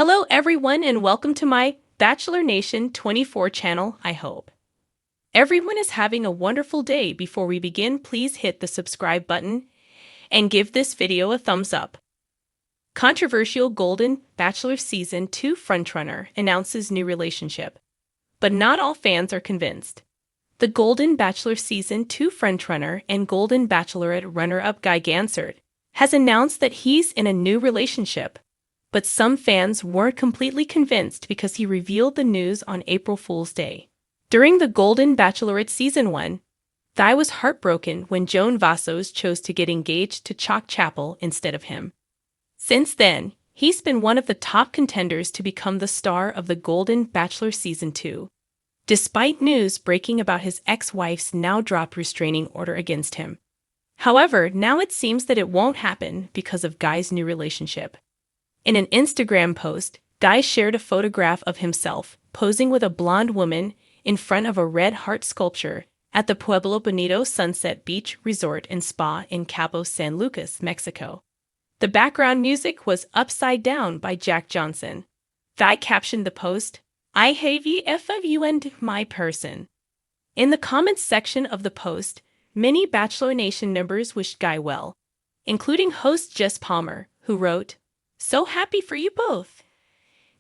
Hello everyone and welcome to my Bachelor Nation 24 channel, I hope. Everyone is having a wonderful day. Before we begin, please hit the subscribe button and give this video a thumbs up. Controversial Golden Bachelor Season 2 Frontrunner announces new relationship. But not all fans are convinced. The Golden Bachelor Season 2 Frontrunner and Golden Bachelorette runner-up Guy Gansert has announced that he's in a new relationship. But some fans weren't completely convinced because he revealed the news on April Fool's Day. During the Golden Bachelorette Season 1, Guy was heartbroken when Joan Vassos chose to get engaged to Chalk Chapel instead of him. Since then, he's been one of the top contenders to become the star of the Golden Bachelor Season 2. Despite news breaking about his ex-wife's now-dropped restraining order against him. However, now it seems that it won't happen because of Guy's new relationship. In an Instagram post, Guy shared a photograph of himself posing with a blonde woman in front of a red heart sculpture at the Pueblo Bonito Sunset Beach Resort and Spa in Cabo San Lucas, Mexico. The background music was Upside Down by Jack Johnson. Guy captioned the post, "I have you and my person." In the comments section of the post, many Bachelor Nation members wished Guy well, including host Jess Palmer, who wrote, "So happy for you both."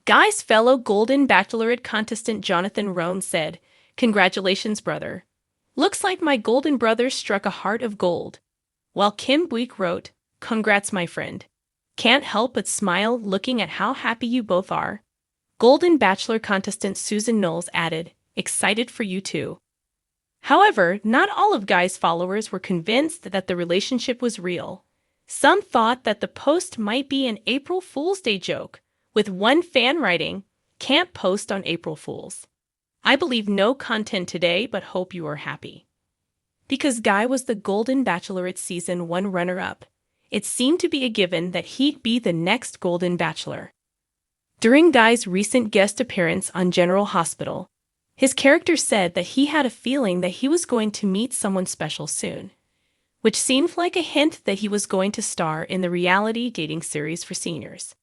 Guy's fellow Golden Bachelorette contestant Jonathan Roan said, "Congratulations, brother. Looks like my golden brother struck a heart of gold." While Kim Buick wrote, "Congrats, my friend. Can't help but smile looking at how happy you both are." Golden Bachelor contestant Susan Knowles added, "Excited for you too." However, not all of Guy's followers were convinced that the relationship was real. Some thought that the post might be an April Fool's Day joke, with one fan writing, "Can't post on April Fools. I believe no content today but hope you are happy." Because Guy was the Golden Bachelorette Season 1 runner-up, it seemed to be a given that he'd be the next Golden Bachelor. During Guy's recent guest appearance on General Hospital, his character said that he had a feeling that he was going to meet someone special soon, which seemed like a hint that he was going to star in the reality dating series for seniors.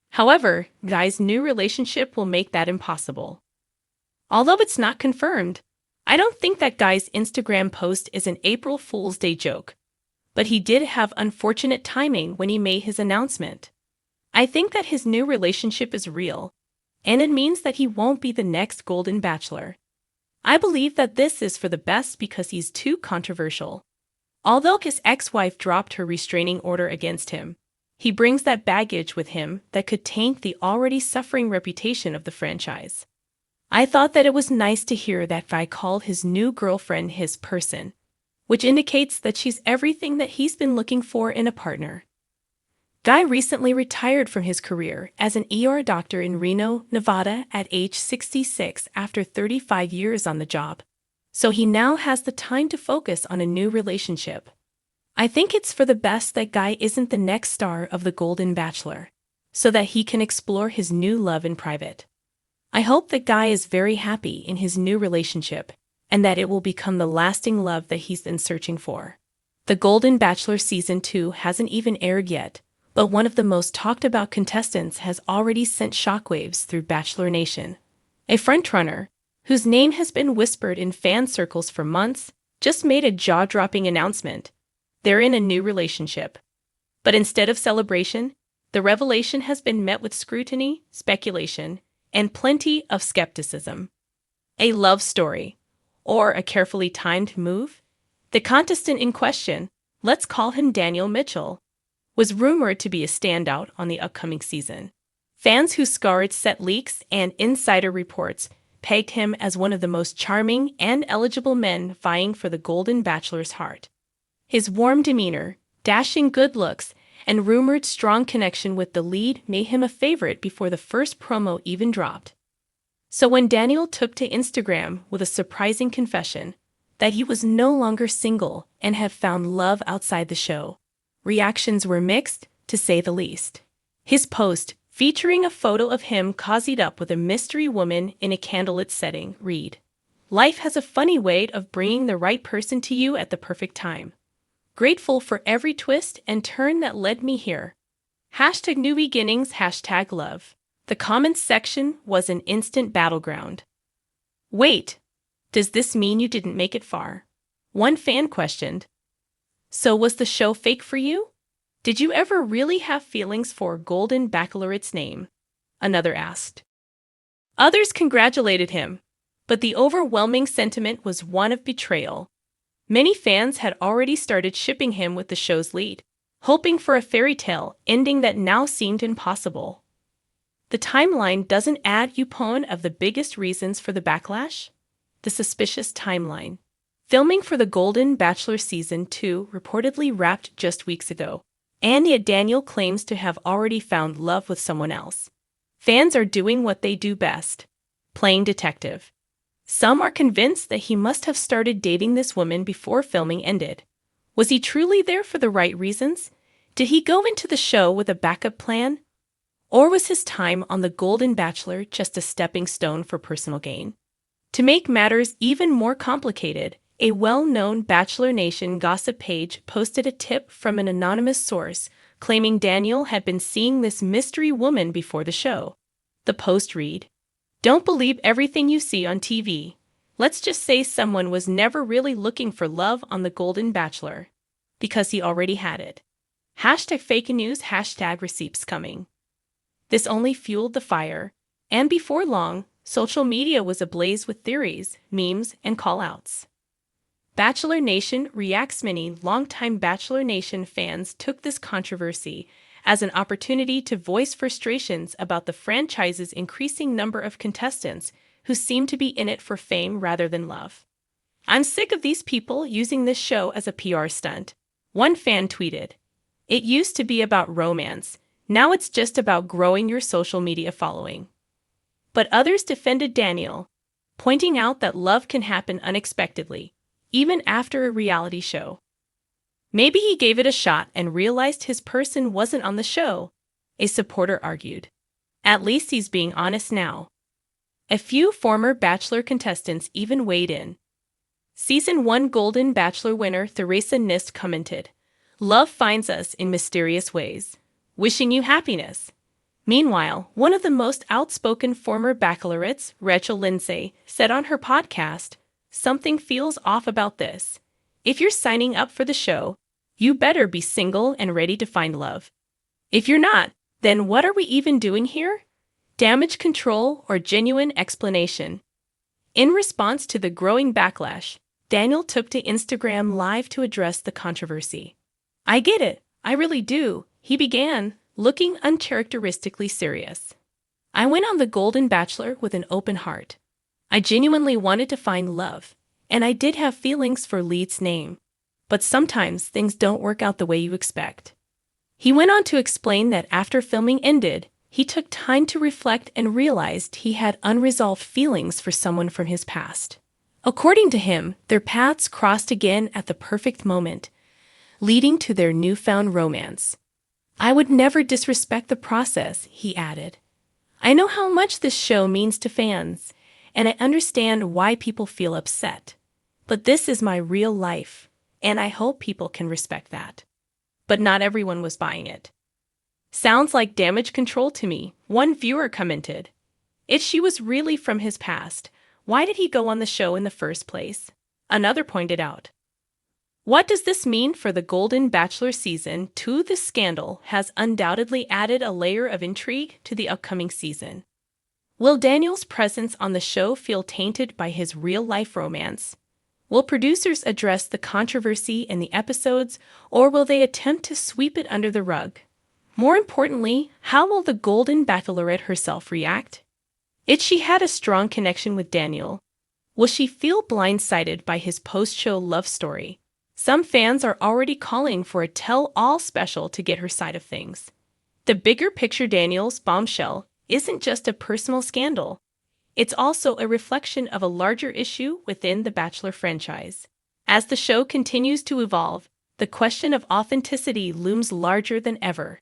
However, Guy's new relationship will make that impossible. Although it's not confirmed, I don't think that Guy's Instagram post is an April Fool's Day joke, but he did have unfortunate timing when he made his announcement. I think that his new relationship is real, and it means that he won't be the next Golden Bachelor. I believe that this is for the best because he's too controversial. Although his ex-wife dropped her restraining order against him, he brings that baggage with him that could taint the already suffering reputation of the franchise. I thought that it was nice to hear that Guy called his new girlfriend his person, which indicates that she's everything that he's been looking for in a partner. Guy recently retired from his career as an ER doctor in Reno, Nevada at age 66 after 35 years on the job. So he now has the time to focus on a new relationship. I think it's for the best that Guy isn't the next star of the Golden Bachelor, so that he can explore his new love in private. I hope that Guy is very happy in his new relationship, and that it will become the lasting love that he's been searching for. The Golden Bachelor Season 2 hasn't even aired yet, but one of the most talked about contestants has already sent shockwaves through Bachelor Nation. A frontrunner, whose name has been whispered in fan circles for months, just made a jaw-dropping announcement. They're in a new relationship. But instead of celebration, the revelation has been met with scrutiny, speculation, and plenty of skepticism. A love story, or a carefully timed move? The contestant in question, let's call him Daniel Mitchell, was rumored to be a standout on the upcoming season. Fans who scoured set leaks and insider reports pegged him as one of the most charming and eligible men vying for the Golden Bachelor's heart. His warm demeanor, dashing good looks, and rumored strong connection with the lead made him a favorite before the first promo even dropped. So when Daniel took to Instagram with a surprising confession that he was no longer single and had found love outside the show, reactions were mixed, to say the least. His post, featuring a photo of him cozied up with a mystery woman in a candlelit setting, read, "Life has a funny way of bringing the right person to you at the perfect time. Grateful for every twist and turn that led me here. Hashtag new beginnings, hashtag love." The comments section was an instant battleground. Wait, does this mean you didn't make it far? One fan questioned. So was the show fake for you? Did you ever really have feelings for Golden Bachelorette's name? Another asked. Others congratulated him, but the overwhelming sentiment was one of betrayal. Many fans had already started shipping him with the show's lead, hoping for a fairy tale ending that now seemed impossible. The timeline doesn't add one of the biggest reasons for the backlash? The suspicious timeline. Filming for the Golden Bachelor Season 2 reportedly wrapped just weeks ago, and yet Daniel claims to have already found love with someone else. Fans are doing what they do best, playing detective. Some are convinced that he must have started dating this woman before filming ended. Was he truly there for the right reasons? Did he go into the show with a backup plan? Or was his time on the Golden Bachelor just a stepping stone for personal gain? To make matters even more complicated, a well-known Bachelor Nation gossip page posted a tip from an anonymous source claiming Daniel had been seeing this mystery woman before the show. The post read, "Don't believe everything you see on TV. Let's just say someone was never really looking for love on the Golden Bachelor, because he already had it. Hashtag fake news, hashtag receipts coming." This only fueled the fire, and before long, social media was ablaze with theories, memes, and call-outs. Bachelor Nation reacts. Many longtime Bachelor Nation fans took this controversy as an opportunity to voice frustrations about the franchise's increasing number of contestants who seem to be in it for fame rather than love. "I'm sick of these people using this show as a PR stunt," one fan tweeted. "It used to be about romance. Now it's just about growing your social media following." But others defended Daniel, pointing out that love can happen unexpectedly, even after a reality show. Maybe he gave it a shot and realized his person wasn't on the show, a supporter argued. At least he's being honest now. A few former Bachelor contestants even weighed in. Season 1 Golden Bachelor winner Theresa Nist commented, "Love finds us in mysterious ways. Wishing you happiness." Meanwhile, one of the most outspoken former bachelorettes, Rachel Lindsay, said on her podcast, "Something feels off about this. If you're signing up for the show, you better be single and ready to find love. If you're not, then what are we even doing here? Damage control or genuine explanation?" In response to the growing backlash, Daniel took to Instagram Live to address the controversy. "I get it, I really do," he began, looking uncharacteristically serious. "I went on the Golden Bachelor with an open heart. I genuinely wanted to find love, and I did have feelings for Lee's name. But sometimes things don't work out the way you expect." He went on to explain that after filming ended, he took time to reflect and realized he had unresolved feelings for someone from his past. According to him, their paths crossed again at the perfect moment, leading to their newfound romance. "I would never disrespect the process," he added. "I know how much this show means to fans, and I understand why people feel upset. But this is my real life, and I hope people can respect that." But not everyone was buying it. "Sounds like damage control to me," one viewer commented. "If she was really from his past, why did he go on the show in the first place?" Another pointed out. What does this mean for the Golden Bachelor Season 2? This scandal has undoubtedly added a layer of intrigue to the upcoming season. Will Daniel's presence on the show feel tainted by his real-life romance? Will producers address the controversy in the episodes, or will they attempt to sweep it under the rug? More importantly, how will the Golden Bachelorette herself react? If she had a strong connection with Daniel, will she feel blindsided by his post-show love story? Some fans are already calling for a tell-all special to get her side of things. The bigger picture, Daniel's bombshell isn't just a personal scandal. It's also a reflection of a larger issue within the Bachelor franchise. As the show continues to evolve, the question of authenticity looms larger than ever.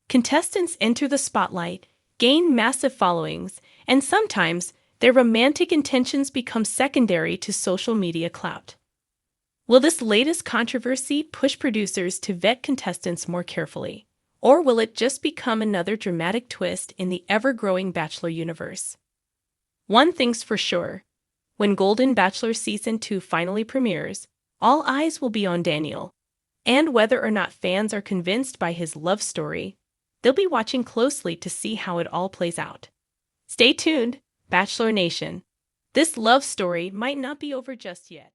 Contestants enter the spotlight, gain massive followings, and sometimes their romantic intentions become secondary to social media clout. Will this latest controversy push producers to vet contestants more carefully? Or will it just become another dramatic twist in the ever-growing Bachelor universe? One thing's for sure. When Golden Bachelor Season 2 finally premieres, all eyes will be on Daniel. And whether or not fans are convinced by his love story, they'll be watching closely to see how it all plays out. Stay tuned, Bachelor Nation. This love story might not be over just yet.